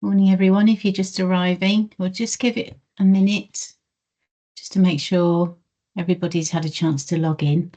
Morning, everyone. If you're just arriving, we'll just give it a minute just to make sure everybody's had a chance to log in.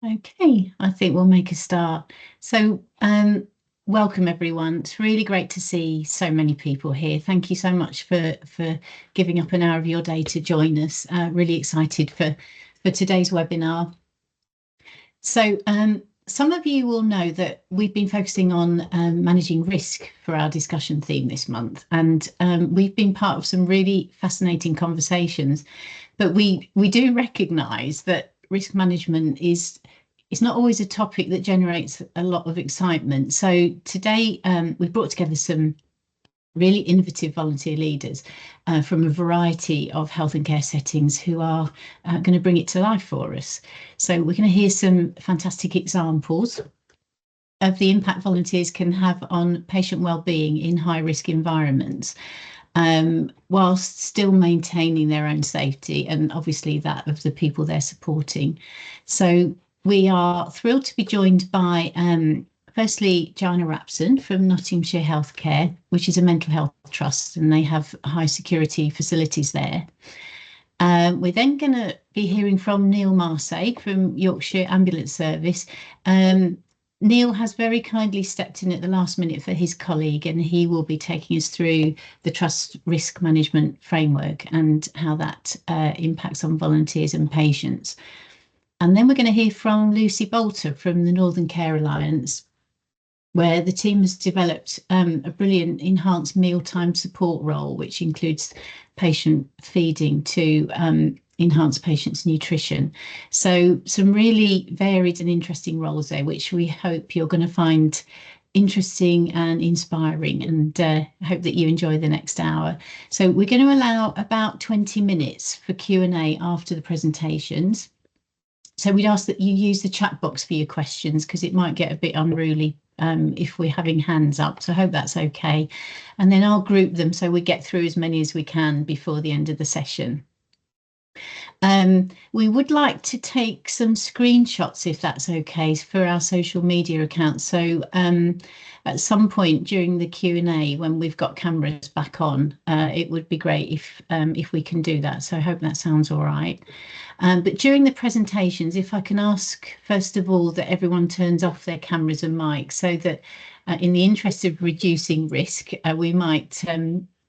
Okay, I think we'll make a start. So, welcome everyone. It's really great to see so many people here. Thank you so much for giving up an hour of your day to join us. Really excited for today's webinar. So, some of you will know that we've been focusing on managing risk for our discussion theme this month, and we've been part of some really fascinating conversations. But we do recognise that risk management is not always a topic that generates a lot of excitement. So today we've brought together some really innovative volunteer leaders from a variety of health and care settings who are going to bring it to life for us. So we're going to hear some fantastic examples of the impact volunteers can have on patient wellbeing in high-risk environments, whilst still maintaining their own safety and obviously that of the people they're supporting. So we are thrilled to be joined by firstly, Joanna Rapson from Nottinghamshire Healthcare, which is a mental health trust, and they have high security facilities there. We're then going to be hearing from Neil Marsay from Yorkshire Ambulance Service. Neil has very kindly stepped in at the last minute for his colleague, and he will be taking us through the trust risk management framework and how that impacts on volunteers and patients. And then we're going to hear from Lucy Bolter from the Northern Care Alliance, where the team has developed a brilliant enhanced mealtime support role, which includes patient feeding to enhance patients' nutrition. So some really varied and interesting roles there, which we hope you're going to find interesting and inspiring, and hope that you enjoy the next hour. So we're going to allow about 20 minutes for Q&A after the presentations. So we'd ask that you use the chat box for your questions, because it might get a bit unruly if we're having hands up. So I hope that's okay. And then I'll group them so we get through as many as we can before the end of the session. We would like to take some screenshots, if that's okay, for our social media accounts. So at some point during the Q&A, when we've got cameras back on, it would be great if we can do that. So I hope that sounds all right. But during the presentations, if I can ask, first of all, that everyone turns off their cameras and mics, so that in the interest of reducing risk, we might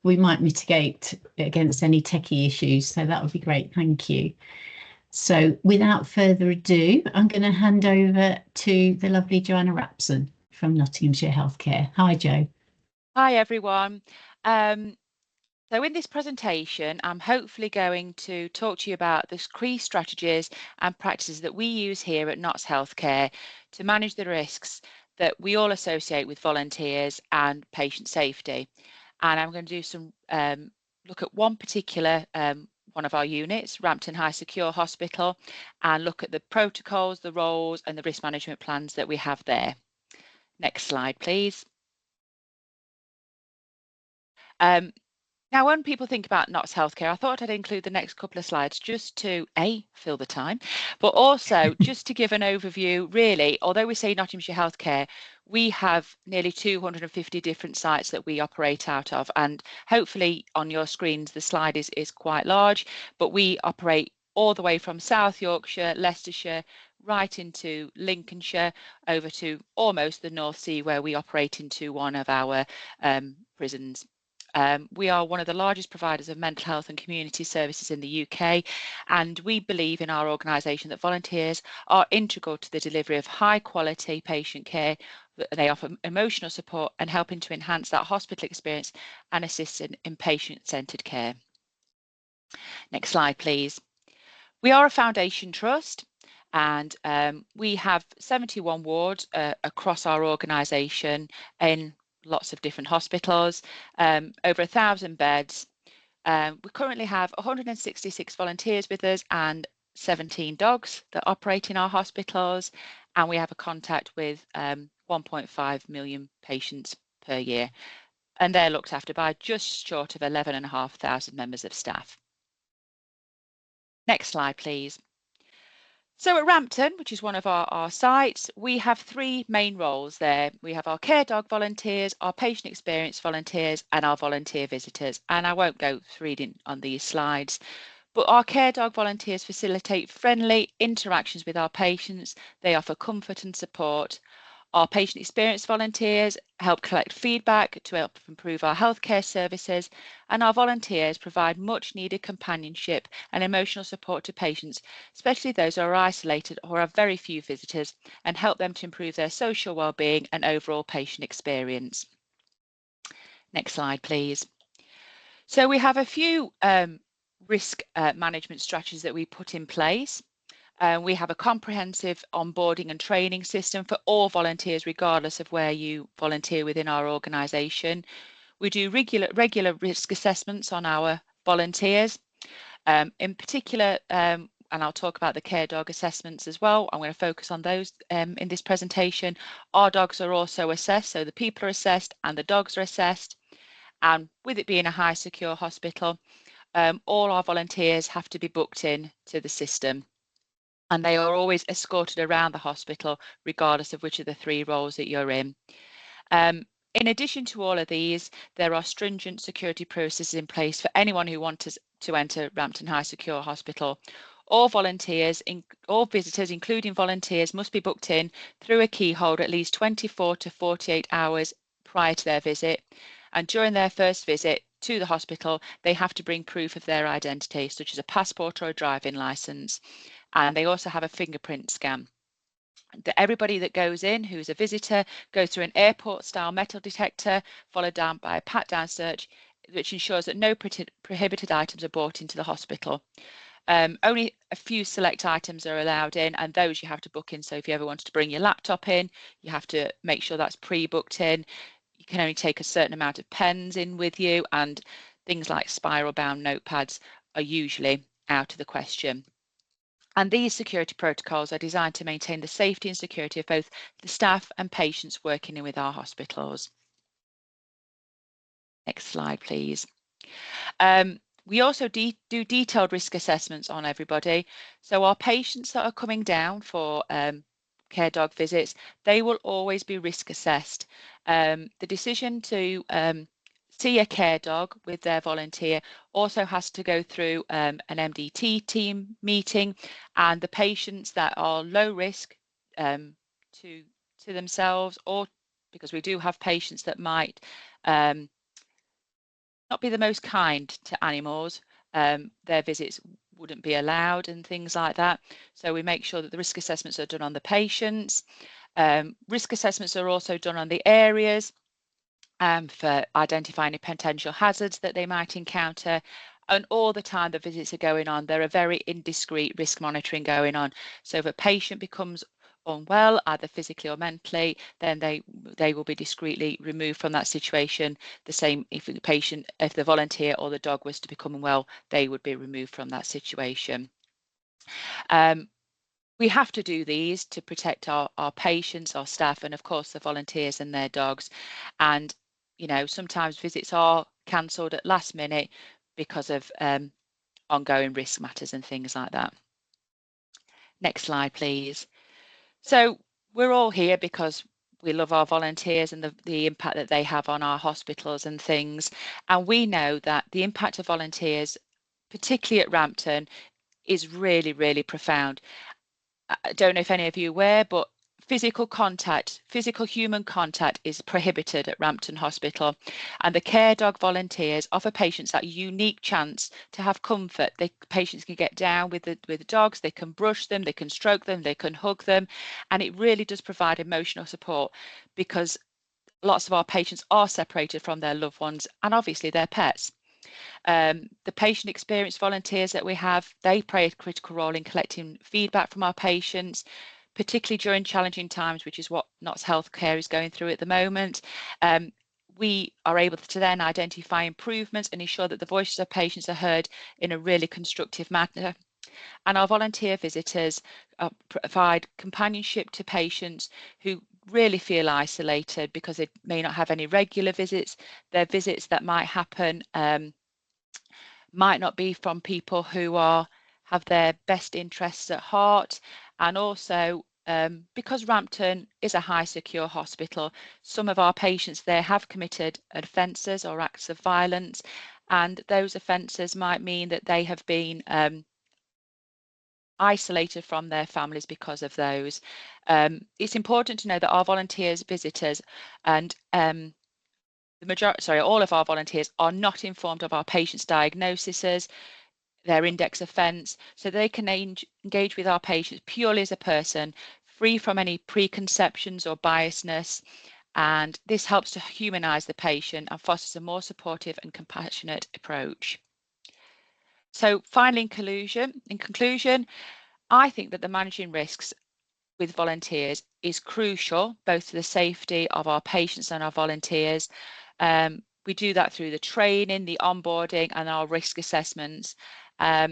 mitigate against any techie issues. So that would be great. Thank you. So without further ado, I'm going to hand over to the lovely Joanna Rapson from Nottinghamshire Healthcare. Hi, Jo. Hi, everyone. So in this presentation, I'm hopefully going to talk to you about the key strategies and practices that we use here at Notts Healthcare to manage the risks that we all associate with volunteers and patient safety. And I'm going to do some look at one particular one of our units, Rampton High Secure Hospital, and look at the protocols, the roles and the risk management plans that we have there. Next slide, please. Now, when people think about Notts Healthcare, I thought I'd include the next couple of slides just to fill the time, but also just to give an overview, really. Although we say Nottinghamshire Healthcare, we have nearly 250 different sites that we operate out of, and hopefully on your screens the slide is quite large, but we operate all the way from South Yorkshire, Leicestershire, right into Lincolnshire, over to almost the North Sea, where we operate into one of our prisons. We are one of the largest providers of mental health and community services in the UK, and we believe in our organisation that volunteers are integral to the delivery of high quality patient care. They offer emotional support and helping to enhance that hospital experience and assist in patient-centred care. Next slide, please. We are a foundation trust, and we have 71 wards across our organisation in lots of different hospitals, over 1,000 beds. We currently have 166 volunteers with us and 17 dogs that operate in our hospitals, and we have a contact with 1.5 million patients per year, and they're looked after by just short of 11,500 members of staff. Next slide, please. So at Rampton, which is one of our sites, we have three main roles there. We have our care dog volunteers, our patient experience volunteers, and our volunteer visitors. And I won't go through reading on these slides, but our care dog volunteers facilitate friendly interactions with our patients. They offer comfort and support. Our patient experience volunteers help collect feedback to help improve our healthcare services, and our volunteers provide much needed companionship and emotional support to patients, especially those who are isolated or have very few visitors, and help them to improve their social well-being and overall patient experience. Next slide, please. So we have a few risk management strategies that we put in place. We have a comprehensive onboarding and training system for all volunteers, regardless of where you volunteer within our organisation. We do regular risk assessments on our volunteers. In particular, and I'll talk about the care dog assessments as well. I'm going to focus on those in this presentation. Our dogs are also assessed, so the people are assessed and the dogs are assessed. And with it being a high secure hospital, all our volunteers have to be booked in to the system, and they are always escorted around the hospital, regardless of which of the three roles that you're in. In addition to all of these, there are stringent security processes in place for anyone who wants to enter Rampton High Secure Hospital. All volunteers, all visitors, including volunteers, must be booked in through a key holder at least 24 to 48 hours prior to their visit. And during their first visit to the hospital, they have to bring proof of their identity, such as a passport or a driving licence. And they also have a fingerprint scan. Everybody that goes in who's a visitor goes through an airport-style metal detector, followed down by a pat-down search, which ensures that no prohibited items are brought into the hospital. Only a few select items are allowed in, and those you have to book in. So if you ever wanted to bring your laptop in, you have to make sure that's pre-booked in. You can only take a certain amount of pens in with you, and things like spiral-bound notepads are usually out of the question. And these security protocols are designed to maintain the safety and security of both the staff and patients working with our hospitals. Next slide, please. We also do detailed risk assessments on everybody. So our patients that are coming down for care dog visits, they will always be risk assessed. The decision to see a care dog with their volunteer also has to go through an MDT team meeting, and the patients that are low risk to themselves, or because we do have patients that might not be the most kind to animals, their visits wouldn't be allowed and things like that. So we make sure that the risk assessments are done on the patients. Risk assessments are also done on the areas for identifying any potential hazards that they might encounter. And all the time the visits are going on, there are very indiscreet risk monitoring going on. So if a patient becomes unwell, either physically or mentally, then they will be discreetly removed from that situation. The same if the volunteer or the dog was to become unwell, they would be removed from that situation. We have to do these to protect our patients, our staff, and of course the volunteers and their dogs. And sometimes visits are cancelled at last minute because of ongoing risk matters and things like that. Next slide, please. So we're all here because we love our volunteers and the impact that they have on our hospitals and things. And we know that the impact of volunteers, particularly at Rampton, is really, really profound. I don't know if any of you are aware, but physical human contact is prohibited at Rampton Hospital, and the care dog volunteers offer patients that unique chance to have comfort. Patients can get down with the dogs, they can brush them, they can stroke them, they can hug them, and it really does provide emotional support, because lots of our patients are separated from their loved ones and obviously their pets. The patient experience volunteers that we have, they play a critical role in collecting feedback from our patients, particularly during challenging times, which is what Notts Healthcare is going through at the moment. We are able to then identify improvements and ensure that the voices of patients are heard in a really constructive manner. And our volunteer visitors provide companionship to patients who really feel isolated because they may not have any regular visits. Their visits that might happen might not be from people who have their best interests at heart. And also because Rampton is a high secure hospital, some of our patients there have committed offences or acts of violence, and those offences might mean that they have been isolated from their families because of those. It's important to know that our volunteers, visitors, and all of our volunteers are not informed of our patients' diagnoses, their index offence, so they can engage with our patients purely as a person, free from any preconceptions or biasness. And this helps to humanise the patient and fosters a more supportive and compassionate approach. So finally, in conclusion, I think that the managing risks with volunteers is crucial, both to the safety of our patients and our volunteers. We do that through the training, the onboarding, and our risk assessments. But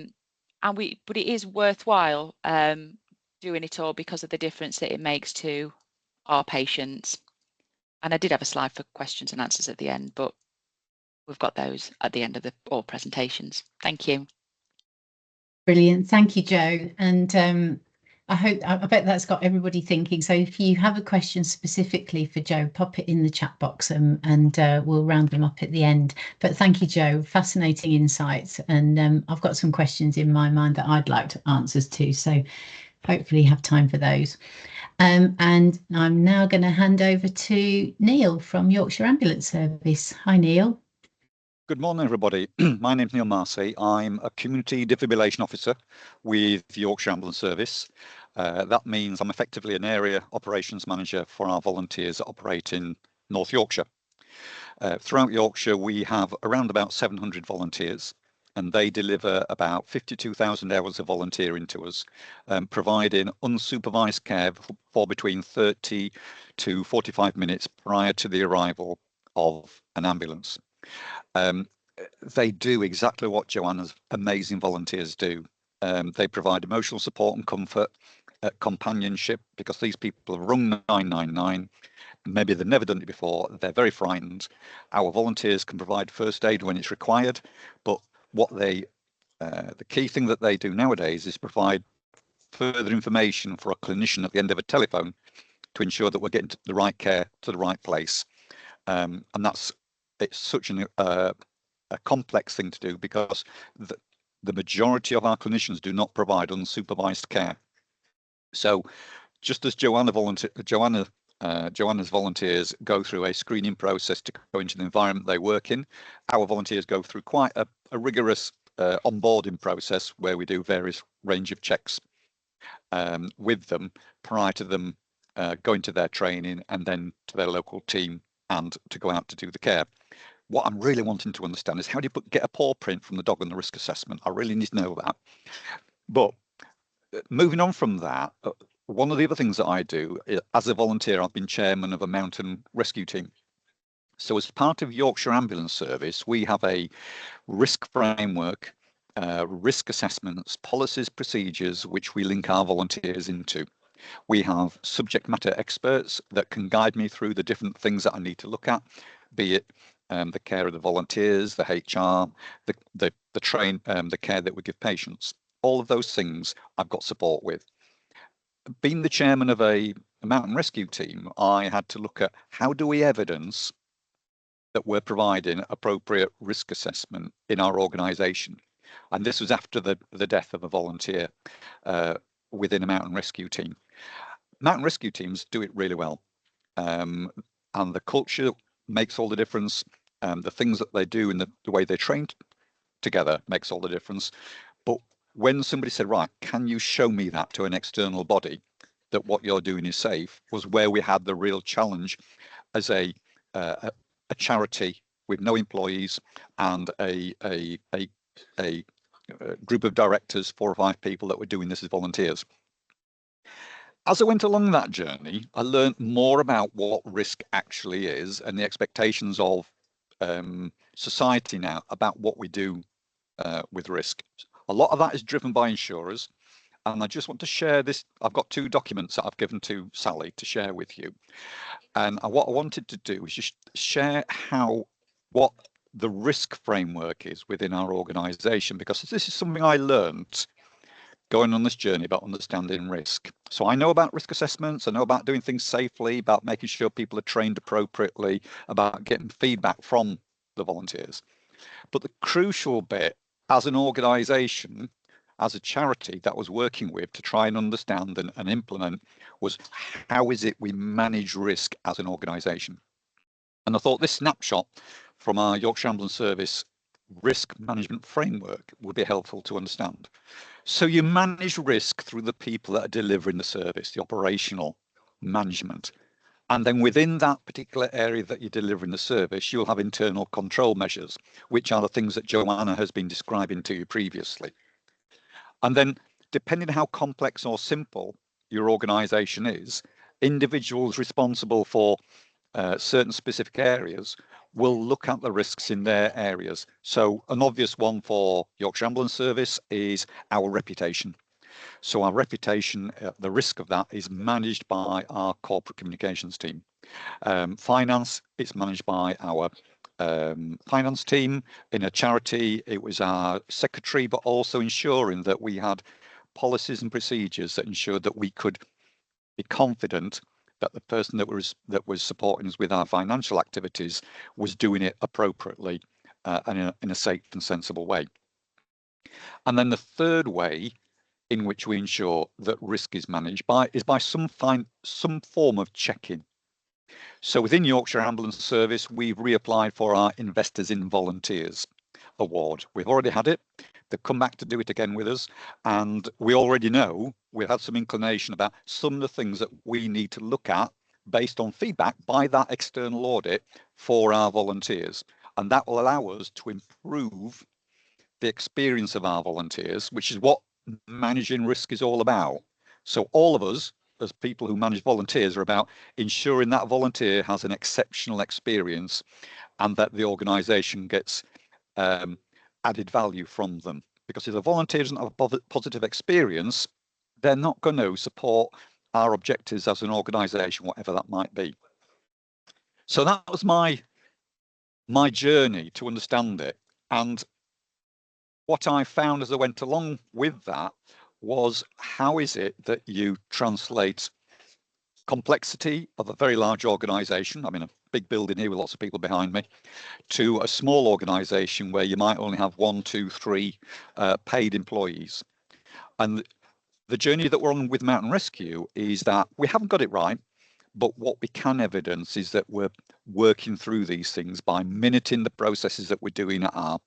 it is worthwhile doing it all because of the difference that it makes to our patients. And I did have a slide for questions and answers at the end, but we've got those at the end of all presentations. Thank you. Brilliant. Thank you, Jo. And I bet that's got everybody thinking. So if you have a question specifically for Jo, pop it in the chat box and we'll round them up at the end. But thank you, Jo. Fascinating insights. And I've got some questions in my mind that I'd like answers to. So hopefully have time for those. And I'm now going to hand over to Neil from Yorkshire Ambulance Service. Hi, Neil. Good morning, everybody. My name's Neil Marcy. I'm a Community Defibrillation Officer with Yorkshire Ambulance Service. That means I'm effectively an Area Operations Manager for our volunteers that operate in North Yorkshire. Throughout Yorkshire, we have around about 700 volunteers, and they deliver about 52,000 hours of volunteering to us, providing unsupervised care for between 30 to 45 minutes prior to the arrival of an ambulance. They do exactly what Joanna's amazing volunteers do. They provide emotional support and comfort, companionship, because these people have rung 999. Maybe they've never done it before. They're very frightened. Our volunteers can provide first aid when it's required, but the key thing that they do nowadays is provide further information for a clinician at the end of a telephone to ensure that we're getting the right care to the right place. And it's such a complex thing to do because the majority of our clinicians do not provide unsupervised care. So just as Joanna's volunteers go through a screening process to go into the environment they work in, our volunteers go through quite a rigorous onboarding process where we do various range of checks with them prior to them going to their training and then to their local team and to go out to do the care. What I'm really wanting to understand is how do you get a paw print from the dog on the risk assessment? I really need to know that. But moving on from that, one of the other things that I do, as a volunteer, I've been chairman of a mountain rescue team. So as part of Yorkshire Ambulance Service, we have a risk framework, risk assessments, policies, procedures, which we link our volunteers into. We have subject matter experts that can guide me through the different things that I need to look at, be it the care of the volunteers, the HR, the care that we give patients. All of those things I've got support with. Being the chairman of a mountain rescue team, I had to look at how do we evidence that we're providing appropriate risk assessment in our organisation. And this was after the death of a volunteer within a mountain rescue team. Mountain rescue teams do it really well. And the culture makes all the difference. The things that they do and the way they train together makes all the difference. But when somebody said, right, can you show me that to an external body that what you're doing is safe, was where we had the real challenge as a charity with no employees and a group of directors, 4 or 5 people that were doing this as volunteers. As I went along that journey, I learned more about what risk actually is and the expectations of society now about what we do with risk. A lot of that is driven by insurers. And I just want to share this. I've got 2 documents that I've given to Sally to share with you. And what I wanted to do is just share what the risk framework is within our organization, because this is something I learned going on this journey about understanding risk. So I know about risk assessments, I know about doing things safely, about making sure people are trained appropriately, about getting feedback from the volunteers. But the crucial bit as an organization, as a charity that was working with to try and understand and implement, was how is it we manage risk as an organization? And I thought this snapshot from our Yorkshire Ambulance Service risk management framework would be helpful to understand. So you manage risk through the people that are delivering the service, the operational management. And then within that particular area that you're delivering the service, you'll have internal control measures, which are the things that Joanna has been describing to you previously. And then depending on how complex or simple your organization is, individuals responsible for certain specific areas will look at the risks in their areas. So an obvious one for Yorkshire Ambulance Service is our reputation. So our reputation, the risk of that is managed by our corporate communications team. Finance, it's managed by our finance team. In a charity, it was our secretary, but also ensuring that we had policies and procedures that ensured that we could be confident that the person that was supporting us with our financial activities was doing it appropriately and in a safe and sensible way. And then the third way in which we ensure that risk is managed is by some form of check-in. So within Yorkshire Ambulance Service, we've reapplied for our Investors in Volunteers award. We've already had it. They've come back to do it again with us, and we already know we've had some inclination about some of the things that we need to look at based on feedback by that external audit for our volunteers, and that will allow us to improve the experience of our volunteers, which is what managing risk is all about. So all of us as people who manage volunteers are about ensuring that volunteer has an exceptional experience and that the organisation gets added value from them, because if the volunteer doesn't have a positive experience, they're not going to support our objectives as an organisation, whatever that might be. So that was my journey to understand it, and what I found as I went along with that was how is it that you translate complexity of a very large organisation, I'm in a big building here with lots of people behind me, to a small organisation where you might only have 1, 2, 3 paid employees. And the journey that we're on with Mountain Rescue is that we haven't got it right, but what we can evidence is that we're working through these things by minuting the processes that we're doing at our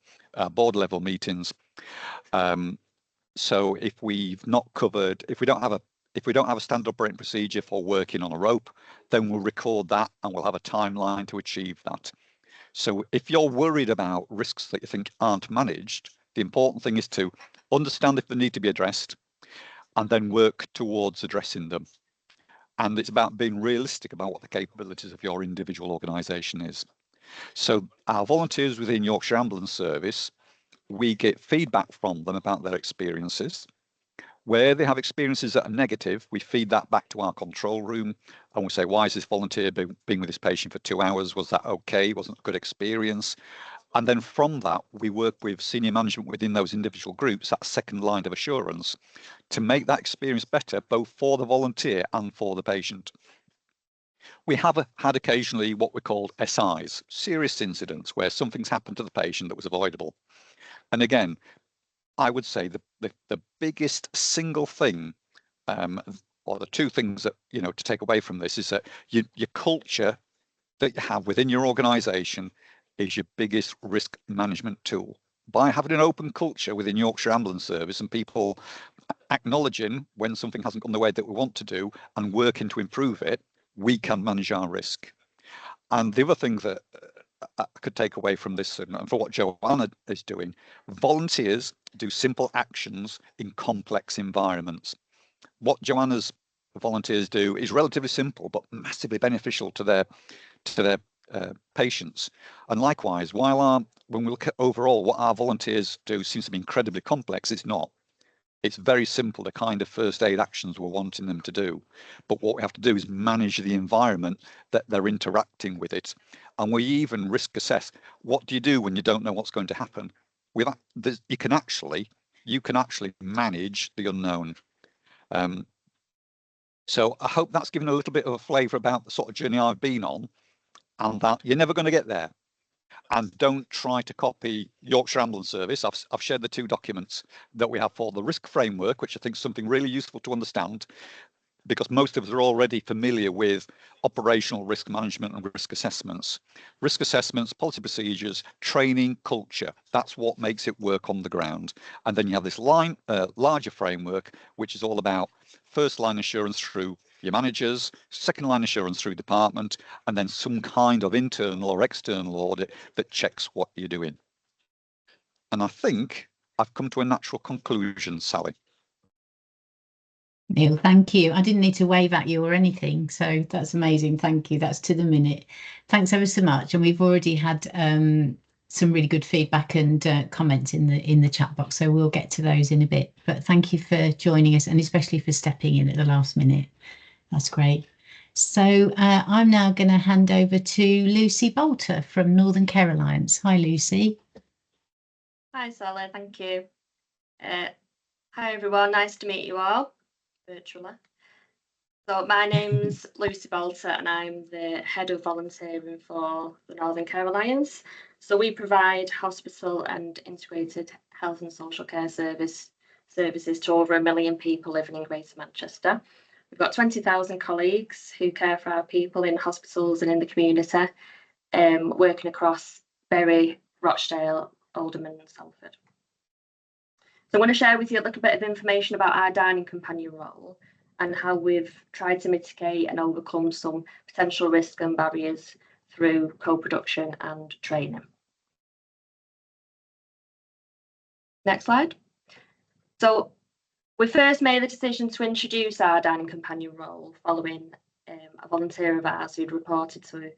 board level meetings. So if we've not covered, if we don't have a standard operating procedure for working on a rope, then we'll record that and we'll have a timeline to achieve that. So if you're worried about risks that you think aren't managed, the important thing is to understand if they need to be addressed and then work towards addressing them. And it's about being realistic about what the capabilities of your individual organisation is. So our volunteers within Yorkshire Ambulance Service, we get feedback from them about their experiences. Where they have experiences that are negative, we feed that back to our control room and we say, why is this volunteer being with this patient for 2 hours? Was that okay? Wasn't a good experience? And then from that, we work with senior management within those individual groups, that second line of assurance, to make that experience better, both for the volunteer and for the patient. We have had occasionally what we call SIs, serious incidents, where something's happened to the patient that was avoidable. And again, I would say the biggest single thing, or the 2 things that, to take away from this is that your culture that you have within your organisation is your biggest risk management tool. By having an open culture within Yorkshire Ambulance Service and people acknowledging when something hasn't gone the way that we want to do and working to improve it, we can manage our risk. And the other thing that I could take away from this, and for what Joanna is doing, volunteers do simple actions in complex environments. What Joanna's volunteers do is relatively simple, but massively beneficial to their patients. And likewise, when we look at overall what our volunteers do seems to be incredibly complex, it's not. It's very simple, the kind of first aid actions we're wanting them to do. But what we have to do is manage the environment that they're interacting with it. And we even risk assess, what do you do when you don't know what's going to happen? With that, you can actually manage the unknown. So I hope that's given a little bit of a flavour about the sort of journey I've been on, and that you're never going to get there. And don't try to copy Yorkshire Ambulance Service. I've shared the 2 documents that we have for the risk framework, which I think is something really useful to understand, because most of us are already familiar with operational risk management and risk assessments. Risk assessments, policy procedures, training, culture, that's what makes it work on the ground. And then you have this larger framework, which is all about first line assurance through your managers, second line assurance through department, and then some kind of internal or external audit that checks what you're doing. And I think I've come to a natural conclusion, Sally. Neil, thank you. I didn't need to wave at you or anything, so that's amazing. Thank you. That's to the minute. Thanks ever so much. And we've already had some really good feedback and comments in the chat box, so we'll get to those in a bit. But thank you for joining us, and especially for stepping in at the last minute. That's great. So I'm now going to hand over to Lucy Bolter from Northern Care Alliance. Hi, Lucy. Hi, Sally. Thank you. Hi, everyone. Nice to meet you all virtually. So my name's Lucy Bolter, and I'm the head of volunteering for the Northern Care Alliance. So we provide hospital and integrated health and social care services to over 1 million people living in Greater Manchester. We've got 20,000 colleagues who care for our people in hospitals and in the community, working across Bury, Rochdale, Oldham and Salford. So I want to share with you a little bit of information about our dining companion role and how we've tried to mitigate and overcome some potential risks and barriers through co-production and training. Next slide. So we first made the decision to introduce our dining companion role following a volunteer of ours who'd reported to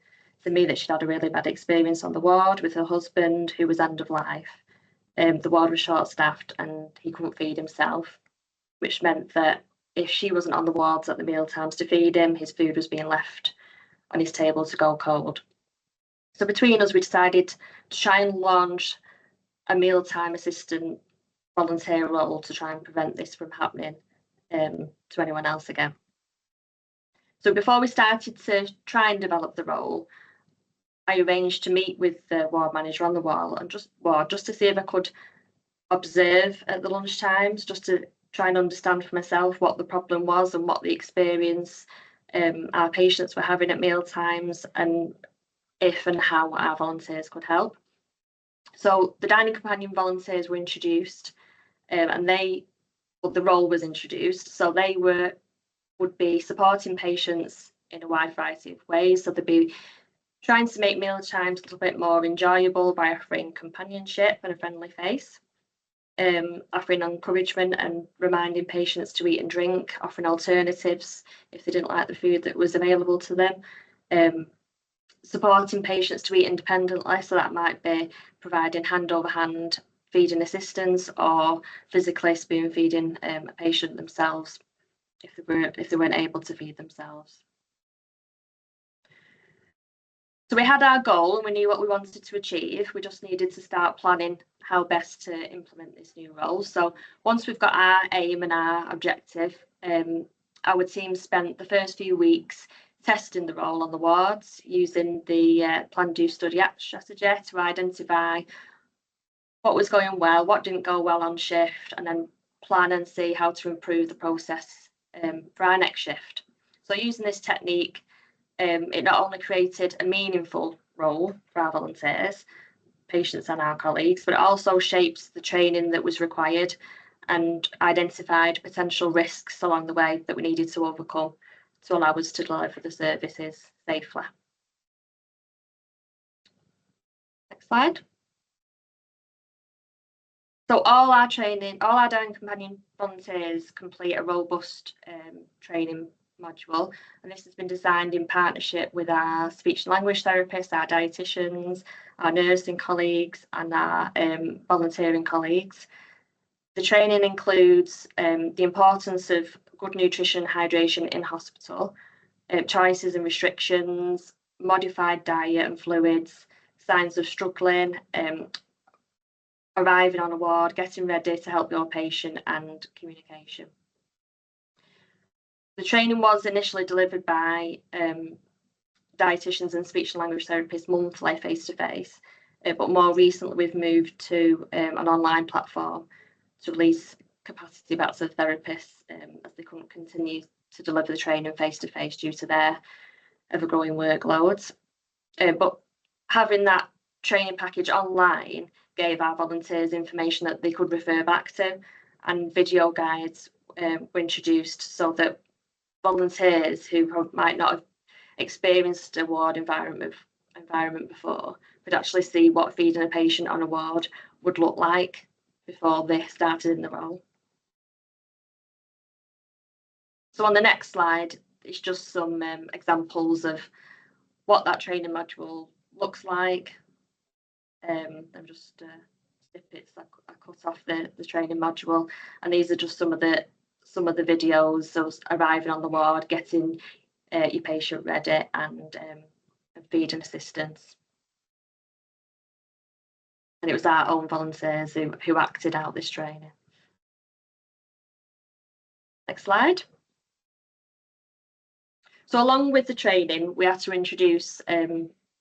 me that she'd had a really bad experience on the ward with her husband, who was end of life. The ward was short-staffed and he couldn't feed himself, which meant that if she wasn't on the wards at the meal times to feed him, his food was being left on his table to go cold. So between us, we decided to try and launch a mealtime assistant volunteer role to try and prevent this from happening to anyone else again. So before we started to try and develop the role, I arranged to meet with the ward manager on the ward and just to see if I could observe at the lunch times, just to try and understand for myself what the problem was and what the experience our patients were having at meal times, and if and how our volunteers could help. So the dining companion volunteers were introduced, and the role was introduced. So they would be supporting patients in a wide variety of ways. So they'd be trying to make meal times a little bit more enjoyable by offering companionship and a friendly face, offering encouragement and reminding patients to eat and drink, offering alternatives if they didn't like the food that was available to them, supporting patients to eat independently. So that might be providing hand over hand feeding assistance or physically spoon feeding a patient themselves if they weren't able to feed themselves. So we had our goal and we knew what we wanted to achieve. We just needed to start planning how best to implement this new role. So once we've got our aim and our objective, our team spent the first few weeks testing the role on the wards using the plan, do, study, act strategy to identify what was going well, what didn't go well on shift, and then plan and see how to improve the process for our next shift. So using this technique, it not only created a meaningful role for our volunteers, patients and our colleagues, but it also shapes the training that was required and identified potential risks along the way that we needed to overcome to allow us to deliver the services safely. slide. So all our dining companion volunteers complete a robust training module, and this has been designed in partnership with our speech and language therapists, our dietitians, our nursing colleagues, and our volunteering colleagues. The training includes the importance of good nutrition and hydration in hospital, choices and restrictions, modified diet and fluids, signs of struggling, arriving on a ward, getting ready to help your patient, and communication. The training was initially delivered by dietitians and speech and language therapists monthly face-to-face, but more recently we've moved to an online platform to release capacity back to the therapists as they couldn't continue to deliver the training face-to-face due to their ever-growing workloads. But having that training package online gave our volunteers information that they could refer back to, and video guides were introduced so that volunteers who might not have experienced a ward environment before could actually see what feeding a patient on a ward would look like before they started in the role. So on the next slide, it's just some examples of what that training module looks like. They're just snippets I cut off the training module, and these are just some of the videos. So arriving on the ward, getting your patient ready, and feeding assistance. And it was our own volunteers who acted out this training. Next slide. So along with the training, we had to introduce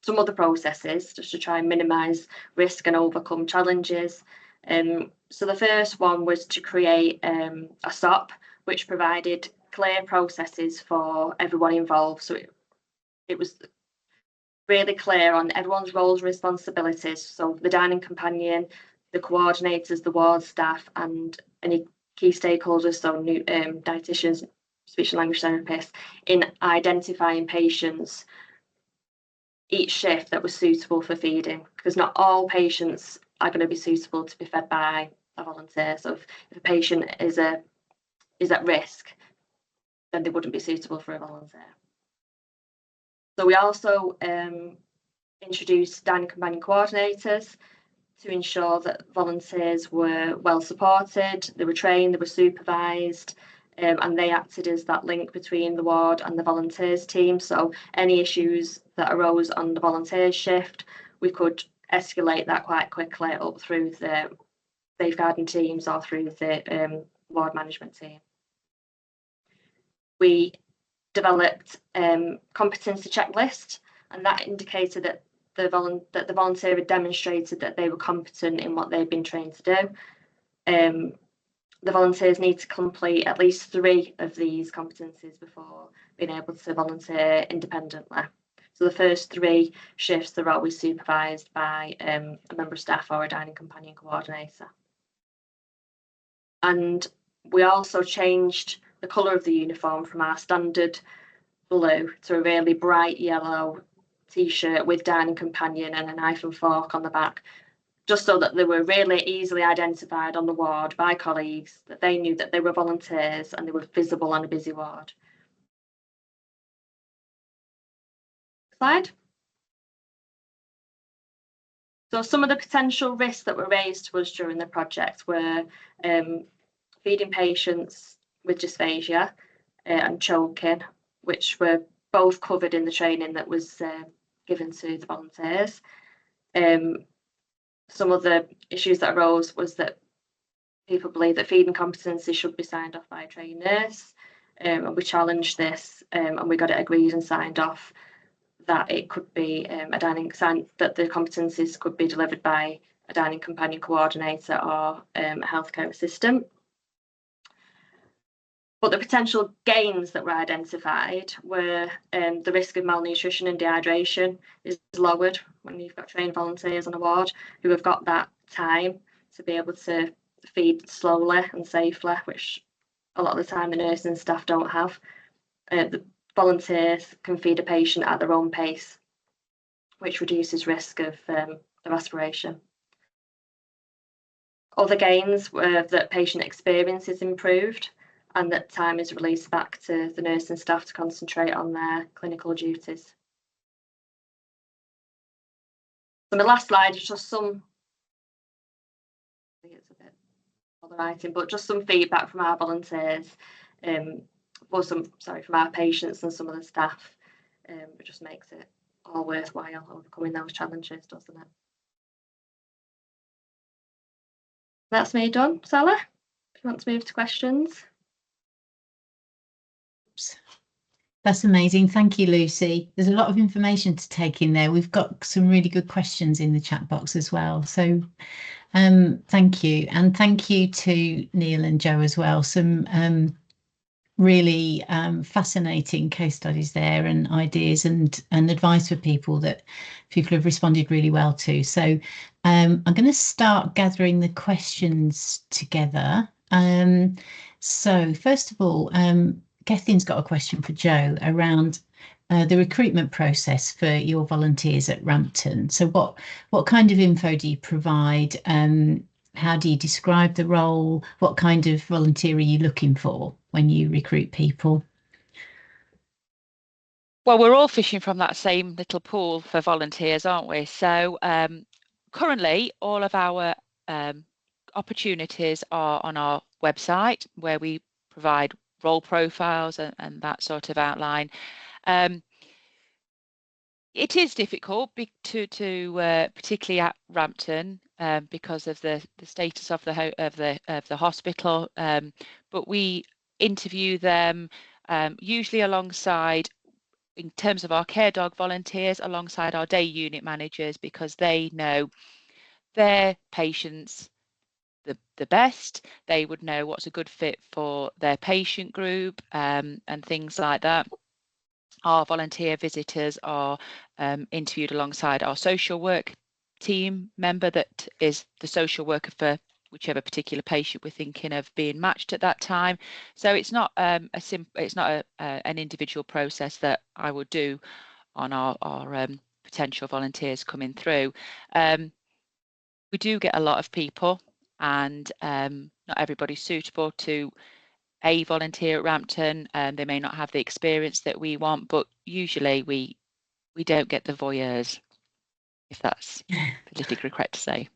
some other processes just to try and minimise risk and overcome challenges. So the first one was to create a SOP, which provided clear processes for everyone involved. So it was really clear on everyone's roles and responsibilities. So the dining companion, the coordinators, the ward staff, and any key stakeholders, so dietitians, speech and language therapists, in identifying patients each shift that was suitable for feeding, because not all patients are going to be suitable to be fed by a volunteer. So if a patient is at risk, then they wouldn't be suitable for a volunteer. So we also introduced dining companion coordinators to ensure that volunteers were well supported, they were trained, they were supervised, and they acted as that link between the ward and the volunteers team. So any issues that arose on the volunteers shift, we could escalate that quite quickly up through the safeguarding teams or through the ward management team. We developed competency checklist, and that indicated that the volunteer had demonstrated that they were competent in what they'd been trained to do. The volunteers need to complete at least 3 of these competencies before being able to volunteer independently. So the first 3 shifts are always supervised by a member of staff or a dining companion coordinator. And we also changed the colour of the uniform from our standard blue to a really bright yellow t-shirt with dining companion and a knife and fork on the back, just so that they were really easily identified on the ward by colleagues, that they knew that they were volunteers and they were visible on a busy ward. Slide. So some of the potential risks that were raised to us during the project were feeding patients with dysphagia and choking, which were both covered in the training that was given to the volunteers. Some of the issues that arose was that people believe that feeding competency should be signed off by a trained nurse, and we challenged this, and we got it agreed and signed off that it could be that the competencies could be delivered by a dining companion coordinator or a healthcare assistant. But the potential gains that were identified were the risk of malnutrition and dehydration is lowered when you've got trained volunteers on a ward who have got that time to be able to feed slowly and safely, which a lot of the time the nursing staff don't have. The volunteers can feed a patient at their own pace, which reduces risk of of aspiration. Other gains were that patient experience is improved and that time is released back to the nurse and staff to concentrate on their clinical duties. So my last slide is just some, I think it's a bit all the writing, but just some feedback from our volunteers, from our patients and some of the staff. It just makes it all worthwhile overcoming those challenges, doesn't it? That's me done. Sala, if you want to move to questions. That's amazing. Thank you, Lucy. There's a lot of information to take in there. We've got some really good questions in the chat box as well. So thank you. And thank you to Neil and Joe as well. Some really fascinating case studies there and ideas and advice for people that people have responded really well to. So I'm going to start gathering the questions together. So first of all, Gethin's got a question for Joe around the recruitment process for your volunteers at Rampton. So what kind of info do you provide? How do you describe the role? What kind of volunteer are you looking for when you recruit people? Well, we're all fishing from that same little pool for volunteers, aren't we? So currently, all of our opportunities are on our website, where we provide role profiles and that sort of outline. It is difficult to particularly at Rampton because of the status of the hospital, but we interview them usually alongside, in terms of our care dog volunteers, alongside our day unit managers, because they know their patients the best. They would know what's a good fit for their patient group and things like that. Our volunteer visitors are interviewed alongside our social work team member that is the social worker for whichever particular patient we're thinking of being matched at that time. So it's not an individual process that I would do on our potential volunteers coming through. We do get a lot of people, and not everybody's suitable to a volunteer at Rampton. They may not have the experience that we want, but usually we don't get the voyeurs, if that's politically correct to say.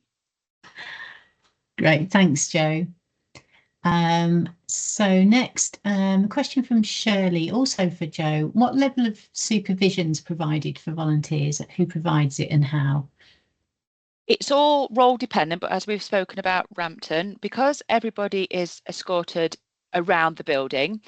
Great, thanks, Joe. So next, a question from Shirley, also for Joe. What level of supervision is provided for volunteers? Who provides it and how? It's all role dependent, but as we've spoken about Rampton, because everybody is escorted around the building,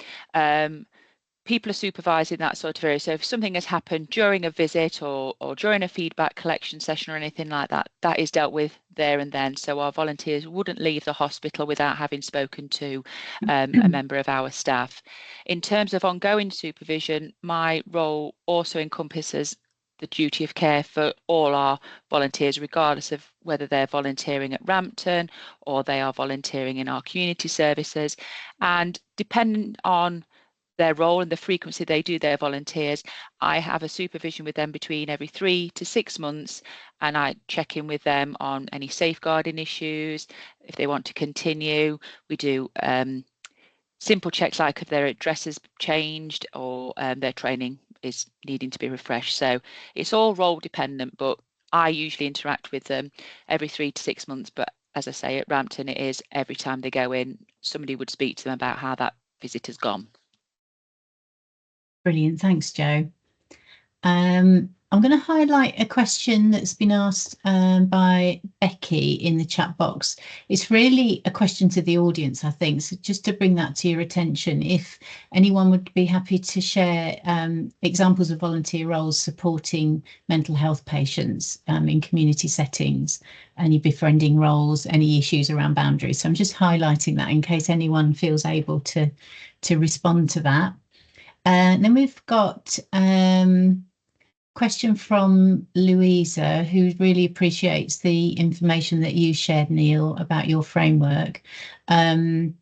people are supervising that sort of area. So if something has happened during a visit or during a feedback collection session or anything like that, that is dealt with there and then. So our volunteers wouldn't leave the hospital without having spoken to a member of our staff. In terms of ongoing supervision, my role also encompasses the duty of care for all our volunteers, regardless of whether they're volunteering at Rampton or they are volunteering in our community services. And depending on their role and the frequency they do their volunteers, I have a supervision with them between every 3 to 6 months, and I check in with them on any safeguarding issues. If they want to continue, we do simple checks like if their address has changed or their training is needing to be refreshed. So it's all role dependent, but I usually interact with them every 3 to 6 months. But as I say, at Rampton, it is every time they go in, somebody would speak to them about how that visit has gone. Brilliant, thanks, Joe. I'm going to highlight a question that's been asked by Becky in the chat box. It's really a question to the audience, I think. So just to bring that to your attention, if anyone would be happy to share examples of volunteer roles supporting mental health patients in community settings, any befriending roles, any issues around boundaries. So I'm just highlighting that in case anyone feels able to respond to that. And then we've got question from Louisa, who really appreciates the information that you shared, Neil, about your framework. They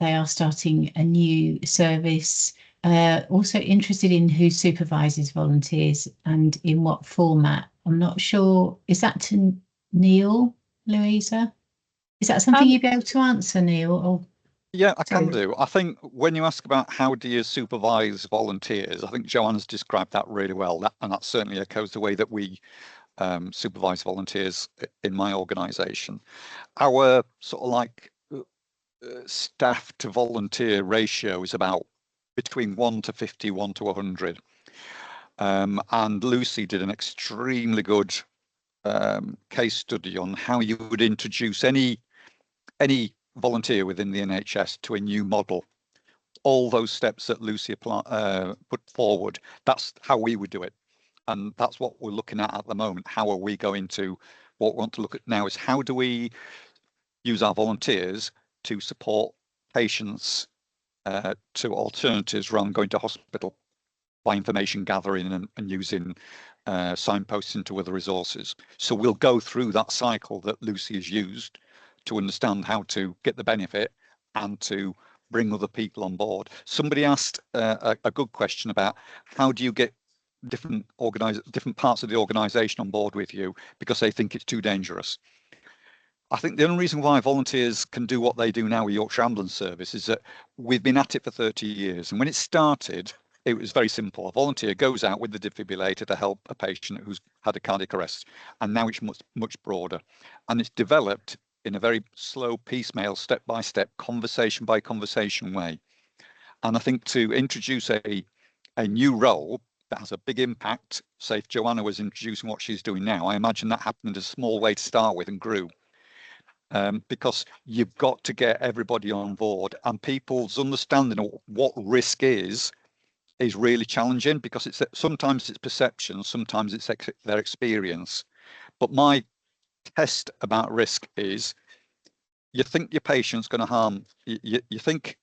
are starting a new service, also interested in who supervises volunteers and in what format I'm not sure. Is that to Neil, Louisa? Is that something you'd be able to answer, Neil? Or yeah, I can do. I think when you ask about how do you supervise volunteers, I think Joanne's described that really well. And that certainly echoes the way that we supervise volunteers in my organisation. Our sort of like staff to volunteer ratio is about between 1 to 50, 1 to 100. And Lucy did an extremely good case study on how you would introduce any volunteer within the NHS to a new model. All those steps that Lucy put forward, that's how we would do it. And that's what we're looking at the moment. How are we going to, what we want to look at now is how do we use our volunteers to support patients to alternatives rather than going to hospital by information gathering and using signposts into other resources. So we'll go through that cycle that Lucy has used to understand how to get the benefit and to bring other people on board. Somebody asked a good question about how do you get different parts of the organisation on board with you because they think it's too dangerous. I think the only reason why volunteers can do what they do now with Yorkshire Ambulance Service is that we've been at it for 30 years. And when it started, it was very simple. A volunteer goes out with the defibrillator to help a patient who's had a cardiac arrest. And now it's much broader. And it's developed in a very slow, piecemeal, step-by-step, conversation-by-conversation way. And I think to introduce a new role that has a big impact, say if Joanna was introducing what she's doing now, I imagine that happened in a small way to start with and grew. Because you've got to get everybody on board, and people's understanding of what risk is really challenging because sometimes it's perception, sometimes it's their experience. But my test about risk is you think your patient's going to harm, you think,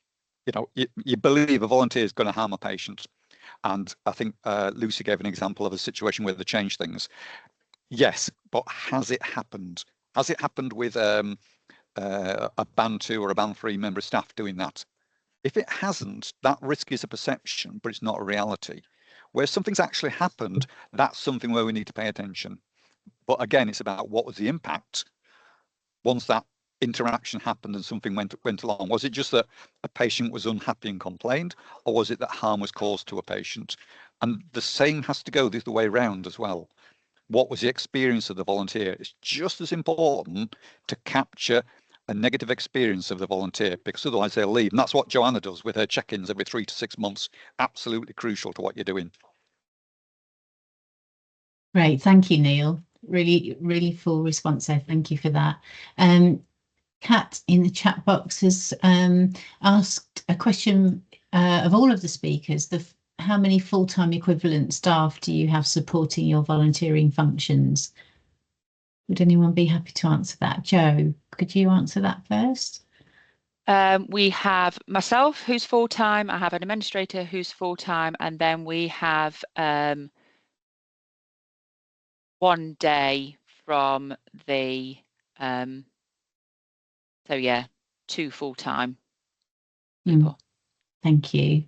you believe a volunteer is going to harm a patient. And I think Lucy gave an example of a situation where they changed things. Yes, but has it happened? Has it happened with a band 2 or a band 3 member of staff doing that? If it hasn't, that risk is a perception, but it's not a reality. Where something's actually happened, that's something where we need to pay attention. But again, it's about what was the impact once that interaction happened and something went along. Was it just that a patient was unhappy and complained, or was it that harm was caused to a patient? And the same has to go the other way around as well. What was the experience of the volunteer? It's just as important to capture a negative experience of the volunteer, because otherwise they'll leave. And that's what Joanna does with her check-ins every 3 to 6 months. Absolutely crucial to what you're doing. Great, thank you, Neil. Really, really full response there. Thank you for that. Kat in the chat box has asked a question of all of the speakers. How many full-time equivalent staff do you have supporting your volunteering functions? Would anyone be happy to answer that? Jo, could you answer that first? We have myself, who's full-time. I have an administrator who's full-time, and then we have 1 day from the so yeah, 2 full-time people. Thank you.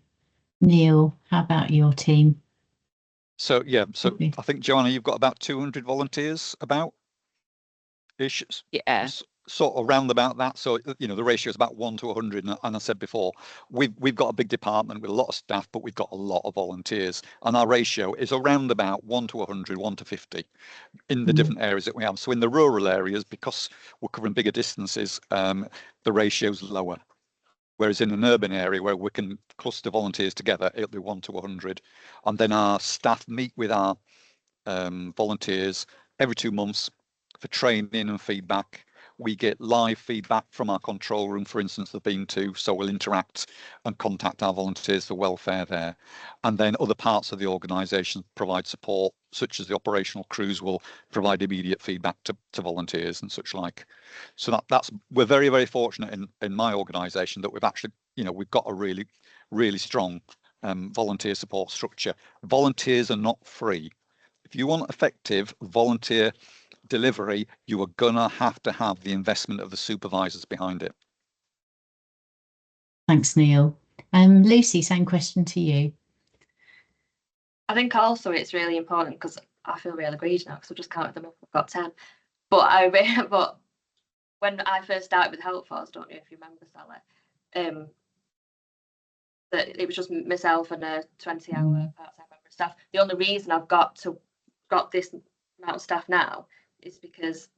Neil, how about your team? So yeah, so I think Joanna, you've got about 200 volunteers about-ish. Yeah. Sort of round about that. So the ratio is about 1 to 100. And I said before, we've got a big department with a lot of staff, but we've got a lot of volunteers, and our ratio is around about 1 to 100, 1 to 50 in the different areas that we have. So in the rural areas, because we're covering bigger distances, the ratio's lower. Whereas in an urban area where we can cluster volunteers together, it'll be 1 to 100. And then our staff meet with our volunteers every 2 months for training and feedback. We get live feedback from our control room, for instance, they've been to, so we'll interact and contact our volunteers for welfare there. And then other parts of the organisation provide support, such as the operational crews will provide immediate feedback to volunteers and such like. So we're very, very fortunate in my organisation that we've actually, we've got a really, really strong volunteer support structure. Volunteers are not free. If you want effective volunteer delivery, you are gonna have to have the investment of the supervisors behind it. Thanks, Neil. Lucy, same question to you. I think also it's really important because I feel really greedy now because I've just counted them up. I've got 10. But but when I first started with Helpforce, don't know if you remember, Sally, that it was just myself and a 20-hour part-time member of staff. The only reason I've got this amount of staff now is because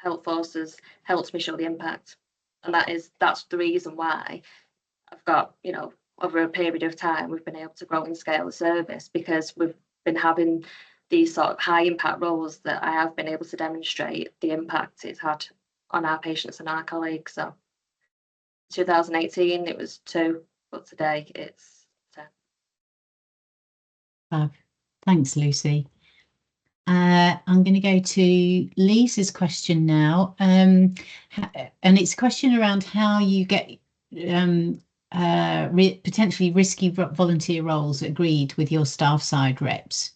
Helpforce has helped me show the impact, and that's the reason why I've got, you know, over a period of time we've been able to grow and scale the service, because we've been having these sort of high impact roles that I have been able to demonstrate the impact it's had on our patients and our colleagues. So 2018 it was 2, but today it's 10. Thanks, Lucy. I'm going to go to Lisa's question now, and it's a question around how you get potentially risky volunteer roles agreed with your staff side reps.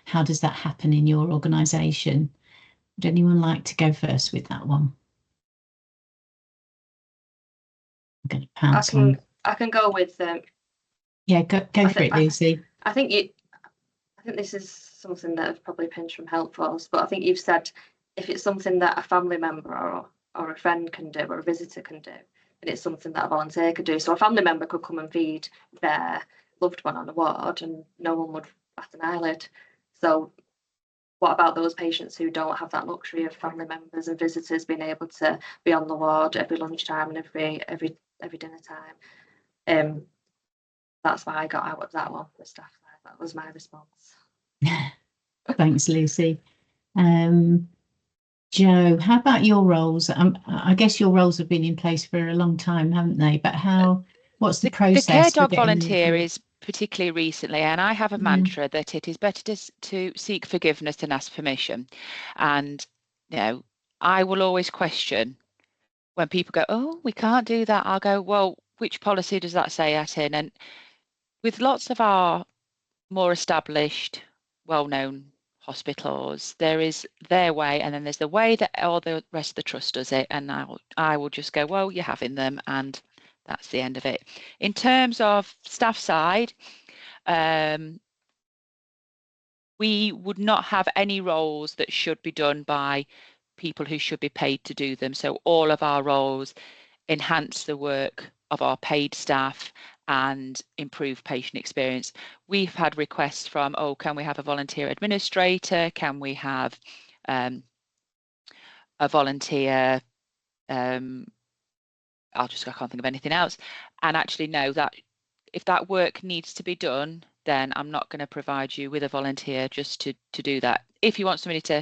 How does that happen in your organisation? Would anyone like to go first with that one? I'm going to pounce on. I can go with yeah, go for it, Lucy. I think this is something that I've probably pinched from Helpforce, but I think you've said if it's something that a family member or a friend can do or a visitor can do, and it's something that a volunteer could do. So a family member could come and feed their loved one on a ward and no one would bat an eyelid. So what about those patients who don't have that luxury of family members and visitors being able to be on the ward every lunchtime and every dinner time? That's why I got out of that one for staff side. That was my response. Thanks, Lucy. Jo, how about your roles? I guess your roles have been in place for a long time, haven't they? But what's the process? The care dog volunteer is particularly recently, and I have a mantra that it is better to seek forgiveness than ask permission. And you know, I will always question when people go, "Oh, we can't do that." I'll go, "Well, which policy does that say that in?" And with lots of our more established, well-known hospitals, there is their way, and then there's the way that all the rest of the trust does it. And I will just go, well, you're having them, and that's the end of it. In terms of staff side, we would not have any roles that should be done by people who should be paid to do them. So all of our roles enhance the work of our paid staff and improve patient experience. We've had requests from, oh, can we have a volunteer administrator? Can we have a volunteer? I can't think of anything else. And actually, no, that if that work needs to be done, then I'm not going to provide you with a volunteer just to do that. If you want somebody to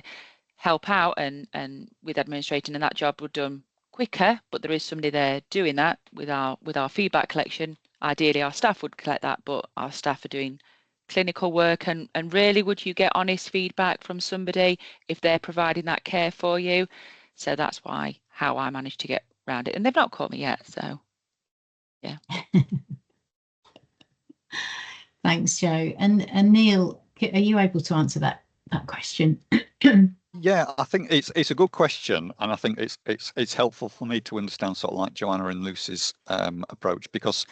help out and with administrating, and that job would done quicker, but there is somebody there doing that with our feedback collection. Ideally, our staff would collect that, but our staff are doing clinical work, and really, would you get honest feedback from somebody if they're providing that care for you? So that's how I managed to get around it, and they've not caught me yet. So, yeah. Thanks, Jo. And Neil, are you able to answer that question? Yeah, I think it's a good question, and I think it's helpful for me to understand sort of like Joanna and Lucy's approach, because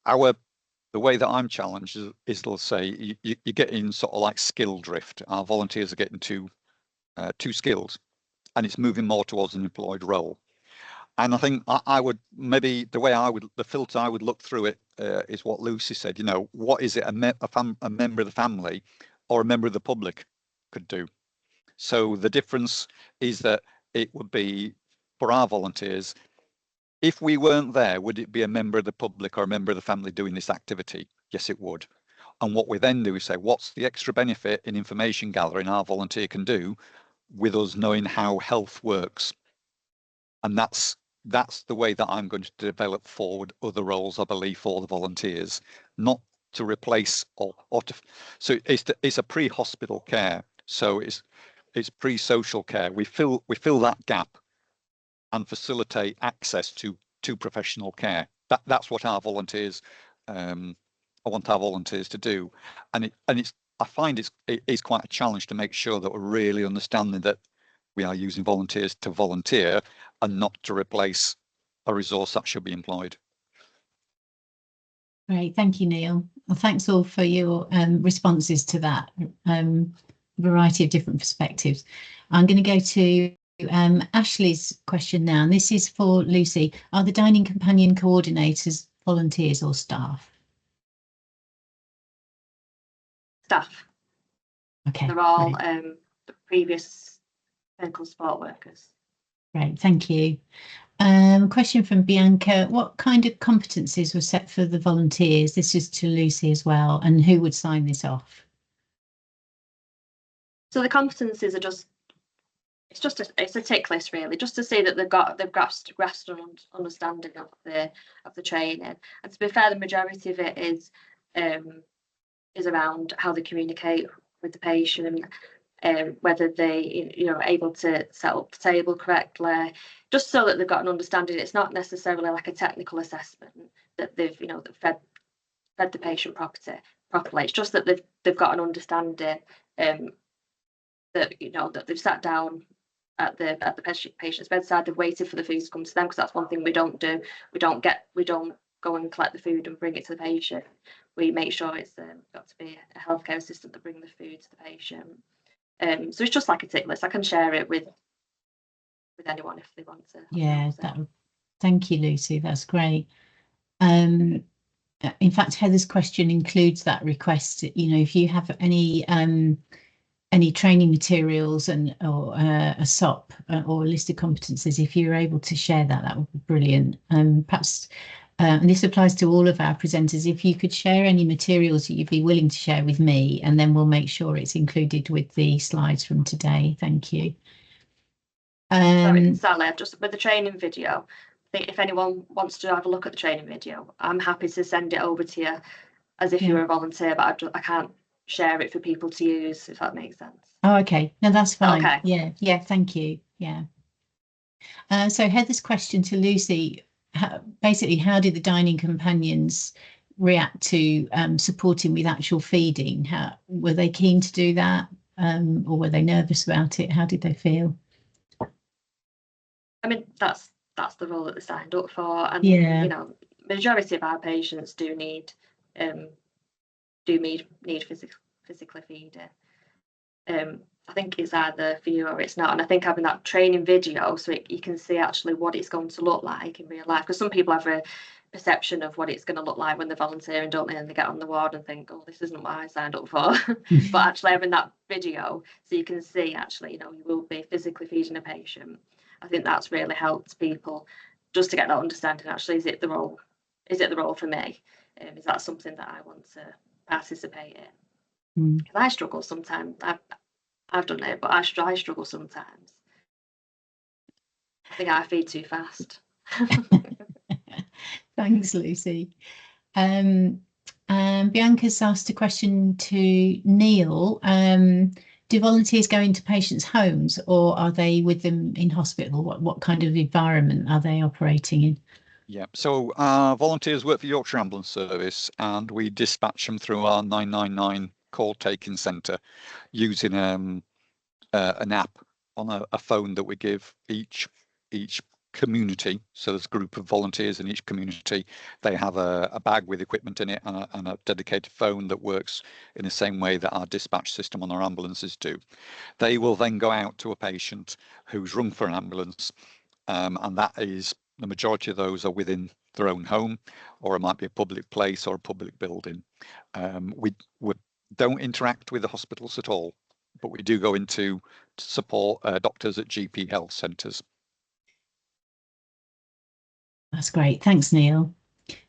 the way that I'm challenged is they'll say you get in sort of like skill drift. Our volunteers are getting too skilled, and it's moving more towards an employed role. And I think I would maybe the filter I would look through it is what Lucy said. You know, what is it a member of the family or a member of the public could do? So the difference is that it would be for our volunteers, if we weren't there, would it be a member of the public or a member of the family doing this activity? Yes, it would. And what we then do is say, what's the extra benefit in information gathering our volunteer can do with us knowing how health works? And that's the way that I'm going to develop forward other roles, I believe, for the volunteers, not to replace or to. So it's a pre-hospital care. So it's pre-social care. We fill that gap and facilitate access to professional care. That's what our volunteers. I want our volunteers to do, and I find it's quite a challenge to make sure that we're really understanding that we are using volunteers to volunteer and not to replace a resource that should be employed. Great, thank you, Neil. Well, thanks all for your responses to that variety of different perspectives. I'm going to go to Ashley's question now, and this is for Lucy. Are the dining companion coordinators volunteers or staff? Staff. Okay. They're all great. the previous clinical support workers. Great, thank you. Question from Bianca. What kind of competencies were set for the volunteers? This is to Lucy as well. And who would sign this off? So the competencies are just, it's a tick list really, just to say that they've grasped an understanding of the training. And to be fair, the majority of it is around how they communicate with the patient, whether they are able to set up the table correctly, just so that they've got an understanding. It's not necessarily like a technical assessment that they've fed the patient properly. It's just that they've got an understanding that that they've sat down at the patient's bedside, they've waited for the food to come to them, because that's one thing we don't do. We don't go and collect the food and bring it to the patient. We make sure it's got to be a healthcare assistant that bring the food to the patient. So it's just like a tick list. I can share it with anyone if they want to. Yeah, thank you, Lucy. That's great. In fact, Heather's question includes that request. If you have any training materials or a SOP or a list of competencies, if you're able to share that would be brilliant. Perhaps, and this applies to all of our presenters, if you could share any materials that you'd be willing to share with me, and then we'll make sure it's included with the slides from today. Thank you. Sorry, Sally, just with the training video, I think if anyone wants to have a look at the training video, I'm happy to send it over to you as if you were a volunteer, but I can't share it for people to use, if that makes sense. Oh, okay. No, that's fine. Okay. Yeah, thank you. Yeah. So Heather's question to Lucy, basically, how did the dining companions react to supporting with actual feeding? Were they keen to do that, or were they nervous about it? How did they feel? I mean, that's the role that they signed up for, and majority of our patients do need physically feeding. I think it's either for you or it's not, and I think having that training video so you can see actually what it's going to look like in real life, because some people have a perception of what it's going to look like when they're volunteering, don't they, and they get on the ward and think, oh, this isn't what I signed up for. But actually having that video so you can see actually you will be physically feeding a patient, I think that's really helped people just to get that understanding. Actually, is it the role for me? Is that something that I want to participate in? Because I struggle sometimes. I've done it, but I struggle sometimes. I think I feed too fast. Thanks, Lucy. Bianca's asked a question to Neil. Do volunteers go into patients' homes, or are they with them in hospital? What kind of environment are they operating in? Yeah, so our volunteers work for Yorkshire Ambulance Service, and we dispatch them through our 999 call taking centre using an app on a phone that we give each community. So there's a group of volunteers in each community. They have a bag with equipment in it and a dedicated phone that works in the same way that our dispatch system on our ambulances do. They will then go out to a patient who's rung for an ambulance, and that is, the majority of those are within their own home, or it might be a public place or a public building. We don't interact with the hospitals at all, but we do go into to support doctors at GP health centres. That's great. Thanks, Neil.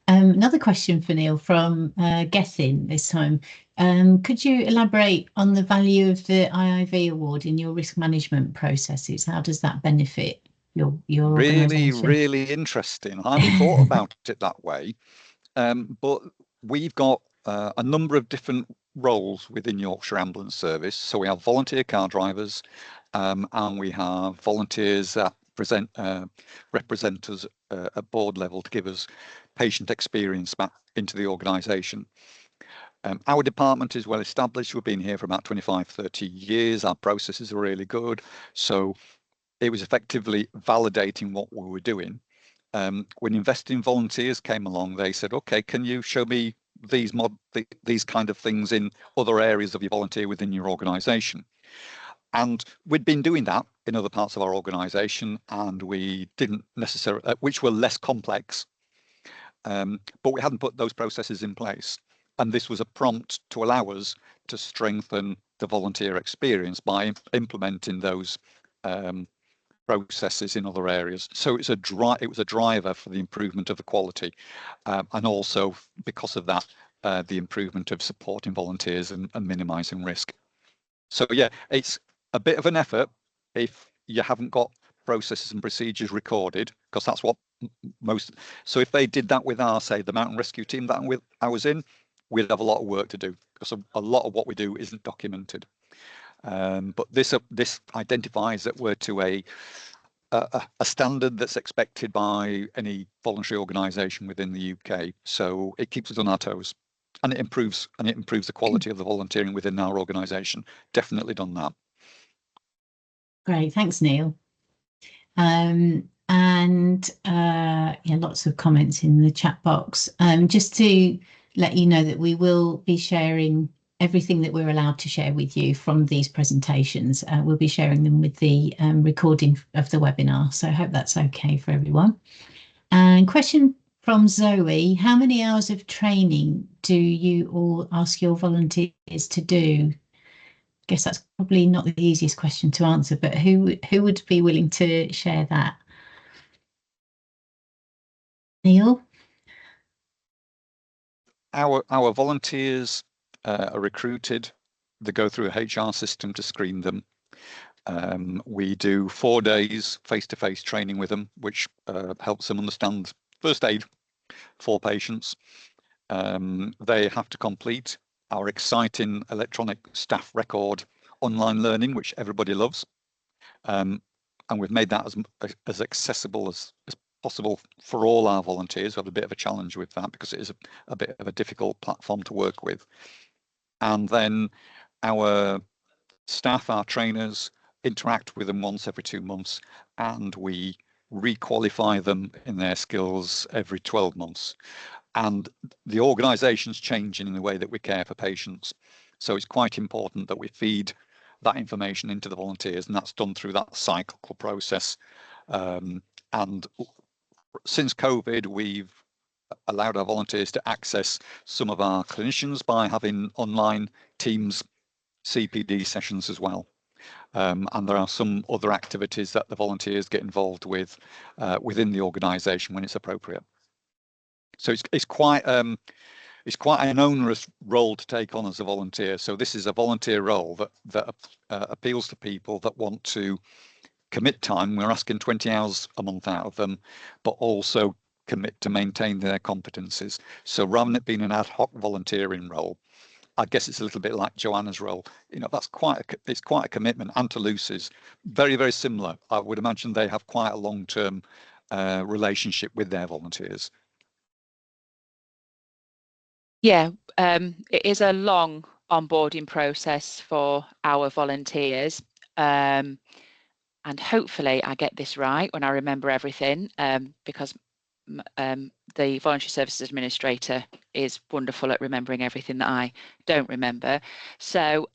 Another question for Neil from Gethin this time. Could you elaborate on the value of the IIV award in your risk management processes? How does that benefit your organisation? Really interesting. I hadn't thought about it that way, but we've got a number of different roles within Yorkshire Ambulance Service. So we have volunteer car drivers, and we have volunteers that represent us at board level to give us patient experience back into the organisation. Our department is well established. We've been here for about 25-30 years. Our processes are really good. So it was effectively validating what we were doing when investing volunteers came along, they said, okay, can you show me these kind of things in other areas of your volunteer within your organisation? And we'd been doing that in other parts of our organisation, and we didn't necessarily, which were less complex, but we hadn't put those processes in place. And this was a prompt to allow us to strengthen the volunteer experience by implementing those processes in other areas. So it was a driver for the improvement of the quality, and also because of that, the improvement of supporting volunteers and minimising risk. So yeah, it's a bit of an effort if you haven't got processes and procedures recorded, because that's what most. So if they did that with our, say, the mountain rescue team that I was in, we'd have a lot of work to do, because a lot of what we do isn't documented. But this identifies that we're to a standard that's expected by any voluntary organisation within the UK. So it keeps us on our toes, and it improves the quality of the volunteering within our organisation. Definitely done that. Great, thanks, Neil. Yeah, lots of comments in the chat box. Just to let you know that we will be sharing everything that we're allowed to share with you from these presentations. We'll be sharing them with the recording of the webinar, so I hope that's okay for everyone. And question from Zoe: how many hours of training do you all ask your volunteers to do? I guess that's probably not the easiest question to answer, but who would be willing to share that? Neil? Our volunteers are recruited. They go through a HR system to screen them. We do 4 days face-to-face training with them, which helps them understand first aid for patients. They have to complete our exciting electronic staff record online learning, which everybody loves. And we've made that as accessible as possible for all our volunteers. We have a bit of a challenge with that because it is a bit of a difficult platform to work with. And then our staff, our trainers, interact with them once every 2 months, and we requalify them in their skills every 12 months. And the organisation's changing in the way that we care for patients. So it's quite important that we feed that information into the volunteers, and that's done through that cyclical process. And since COVID, we've allowed our volunteers to access some of our clinicians by having online Teams CPD sessions as well. And there are some other activities that the volunteers get involved with within the organisation when it's appropriate. So it's quite an onerous role to take on as a volunteer. So this is a volunteer role that appeals to people that want to commit time. We're asking 20 hours a month out of them, but also commit to maintain their competencies. So rather than it being an ad hoc volunteering role, I guess it's a little bit like Joanna's role. You know, it's quite a commitment. And to Lucy's, very, very similar. I would imagine they have quite a long-term relationship with their volunteers. Yeah, it is a long onboarding process for our volunteers. And hopefully I get this right when I remember everything, because the Voluntary Services Administrator is wonderful at remembering everything that I don't remember. So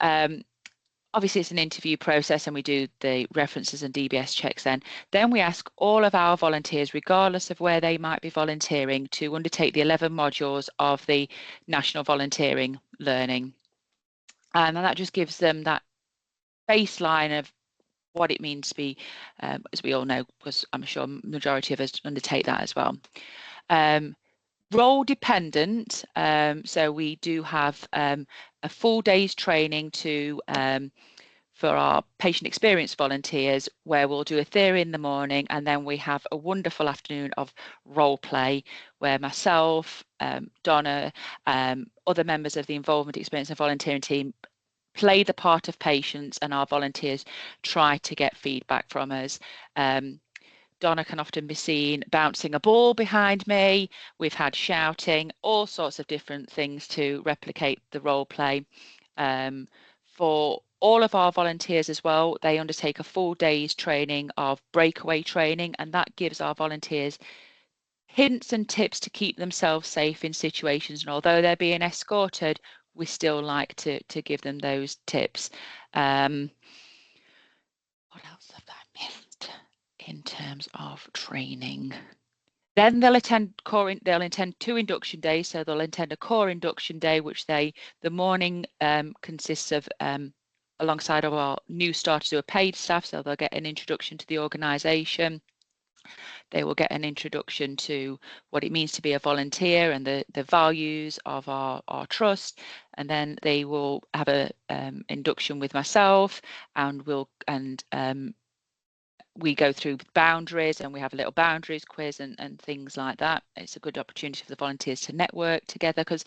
obviously it's an interview process, and we do the references and DBS checks then. Then we ask all of our volunteers, regardless of where they might be volunteering, to undertake the 11 modules of the National Volunteering Learning. And that just gives them that baseline of what it means to be, as we all know, because I'm sure majority of us undertake that as well. Role dependent, so we do have a full day's training for our patient experience volunteers, where we'll do a theory in the morning, and then we have a wonderful afternoon of role play where myself, Donna, other members of the involvement experience and volunteering team play the part of patients, and our volunteers try to get feedback from us. Donna can often be seen bouncing a ball behind me. We've had shouting, all sorts of different things to replicate the role play. For all of our volunteers as well, they undertake a full day's training of breakaway training, and that gives our volunteers hints and tips to keep themselves safe in situations. And although they're being escorted, we still like to give them those tips. What else have I missed in terms of training? Then they'll attend 2 induction days. So they'll attend a core induction day, which the morning consists of, alongside of our new starters who are paid staff. So they'll get an introduction to the organisation. They will get an introduction to what it means to be a volunteer and the values of our trust. And then they will have a induction with myself, and we go through boundaries, and we have a little boundaries quiz and things like that. It's a good opportunity for the volunteers to network together, because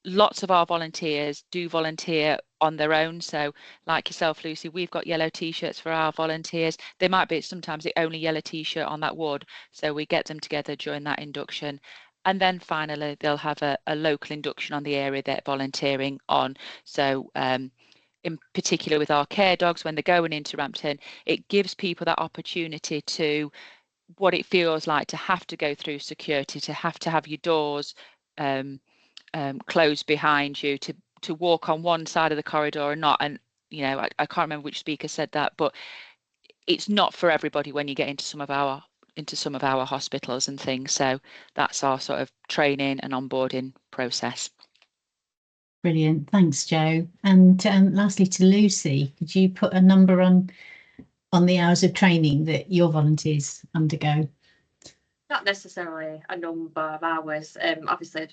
lots of our volunteers do volunteer on their own. So like yourself, Lucy, we've got yellow t-shirts for our volunteers. They might be sometimes the only yellow t-shirt on that ward. So we get them together during that induction. And then finally, they'll have a local induction on the area they're volunteering on. So in particular with our care dogs, when they're going into Rampton, it gives people that opportunity to what it feels like to have to go through security, to have your doors closed behind you, to walk on one side of the corridor or not. And you know, I can't remember which speaker said that, but it's not for everybody when you get into some of our hospitals and things. So that's our sort of training and onboarding process. Brilliant, thanks, Jo. And lastly, to Lucy, could you put a number on the hours of training that your volunteers undergo? Not necessarily a number of hours. Obviously,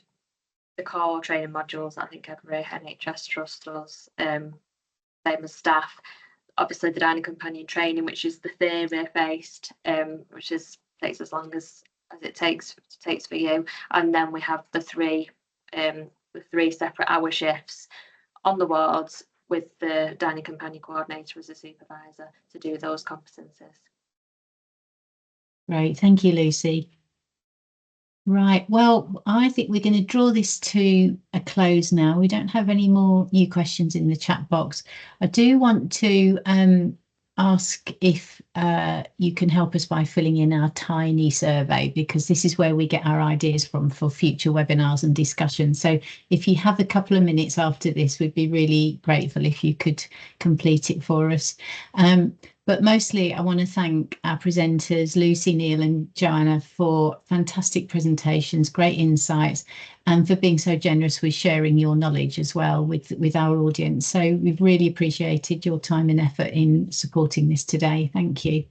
the core training modules, I think every NHS trust does, same as staff. Obviously, the dining companion training, which is the theory-based, which takes as long as it takes for you, and then we have the three separate hour shifts on the wards with the dining companion coordinator as a supervisor to do those competencies. Great, thank you, Lucy. Right, well, I think we're going to draw this to a close now. We don't have any more new questions in the chat box. I do want to ask if you can help us by filling in our tiny survey, because this is where we get our ideas from for future webinars and discussions. So if you have a couple of minutes after this, we'd be really grateful if you could complete it for us. But mostly I want to thank our presenters, Lucy, Neil and Joanna, for fantastic presentations, great insights, and for being so generous with sharing your knowledge as well with our audience. So we've really appreciated your time and effort in supporting this today. Thank you.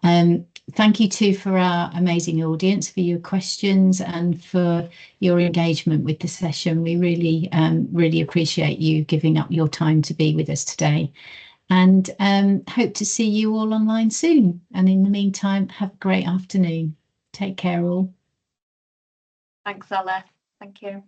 Thank you too for our amazing audience, for your questions and for your engagement with the session. We really, really appreciate you giving up your time to be with us today. And hope to see you all online soon. And in the meantime, have a great afternoon. Take care all. Thanks, Ella. Thank you.